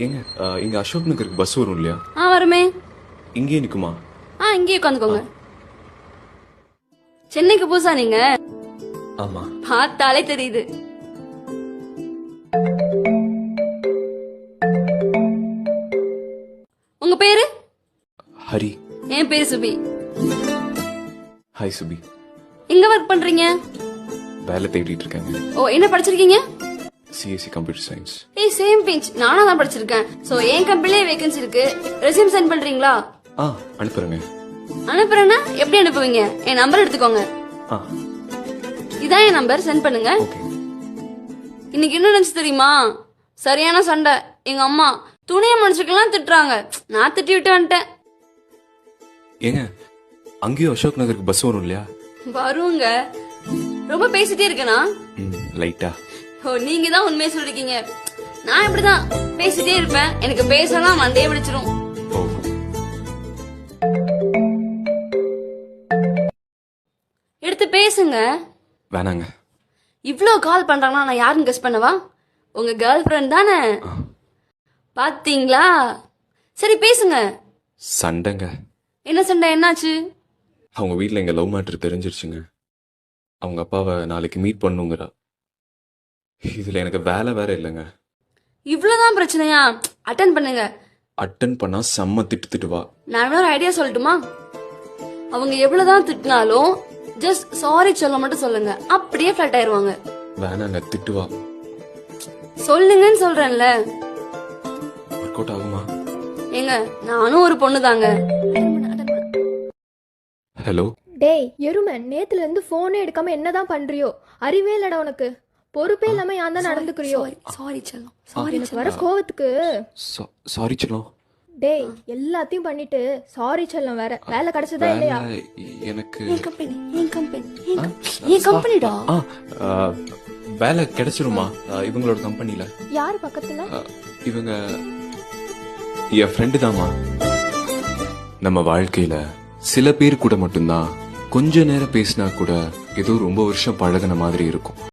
ஏங்க இங்க அசோக் நகருக்கு பஸ் வரும் இல்லையா? வருமே. இங்கேயே நிக்குமா? இங்கேயே உட்காந்துக்கோங்க. சென்னைக்கு புதுசா நீங்க? ஆமா. பார்த்தாலே தெரியுது. உங்க பேரு? ஹரி. என் பேரு சுபி. ஹாய் சுபி. எங்க ஒர்க் பண்றீங்க? வேலை தேடிட்டு இருக்கேங்க. என்ன படிச்சிருக்கீங்க? CSC computer science. Same pinch. நானும் தான் படிச்சிருக்கேன். சோ என் கம்பெனிலே வேகன்சி இருக்கு. ரெஸ்யூம் சென்ட் பண்றீங்களா? அனுப்புறேங்க. அனுப்புறேன்னா எப்படி அனுப்புவீங்க? என் நம்பர் எடுத்துக்கோங்க. இதான் என் நம்பர், சென்ட் பண்ணுங்க. இன்னைக்கு என்ன நினைச்சு தெரியுமா? சரியான சண்டை. எங்க அம்மா துணியை மனுஷக்கெல்லாம் திட்டுறாங்க. நான் திட்டி விட்டு வந்துட்டேன். ஏங்க அங்கேயும் அசோக் நகருக்கு பஸ் வரும் இல்லையா? வருங்க. ரொம்ப பேசிட்டே இருக்கேனா? லைட்டா. நீங்க தான் உண்மையை சொல்லிருக்கீங்க. நான் இப்படிதான் பேசிட்டே இருப்பேன். எனக்கு பேசலாம் மண்டையே பிடிச்சிரும். எடுத்து பேசுங்க. வேணாங்க. இவ்ளோ கால் பண்றாங்கன்னா நான் யாருன்னு கெஸ் பண்ணவா? உங்க கேர்ள் ஃப்ரெண்ட் தானே? பாத்தீங்களா? சரி பேசுங்க. சண்டைங்க. என்ன சண்டை? என்னாச்சு? அவங்க வீட்ல எங்க லவ் மேட்டர் தெரிஞ்சிருச்சுங்க. அவங்க அப்பாவை நாளைக்கு மீட் பண்ணுங்கிறா. இதுல எனக்கு வேலை வேற இல்லைங்க. இவ்வளவுதான் பிரச்சனையா? அட்டன் பண்ணுங்க. அட்டன் பண்ணா செம்ம திட்டுவா. நான் ஒரு ஐடியா சொல்லட்டுமா? அவங்க எவ்வளவுதான் திட்டினாலும் ஜஸ்ட் சாரி சொல்ல மட்டும் சொல்லுங்க. அப்படியே ஃபிளட் ஆயிருவாங்க. வேணாங்க, திட்டுவா. சொல்லுங்கன்னு சொல்றேன்ல. ஒர்க் அவுட் ஆகுமா? ஏங்க நானும் ஒரு பொண்ணு தாங்க. ஹலோ. டேய் எருமை, நேத்துல இருந்து போனே எடுக்காம என்னதான் பண்றியோ? அறிவே இல்லடா உனக்கு. பொறுப்பே இல்லாம யான் தான் நடந்துக்கிறியோ? சாரி செல்லம். சாரி எனக்கு வர கோவத்துக்கு. சாரி செல்லம். டேய் எல்லாத்தையும் பண்ணிட்டு சாரி செல்லம் வேற. வேலை கிடைச்சதா இல்லையா? எனக்கு என் கம்பெனிடா. வேலை கிடைச்சிருமா இவங்களோட கம்பெனில? யாரு பக்கத்துல? இவங்க என் ஃப்ரெண்டு தாமா. நம்ம வாழ்க்கையில சில பேர் கூட மட்டும்தான் கொஞ்ச நேரம் பேசினா கூட ஏதோ ரொம்ப வருஷம் பழகுன மாதிரி இருக்கும்.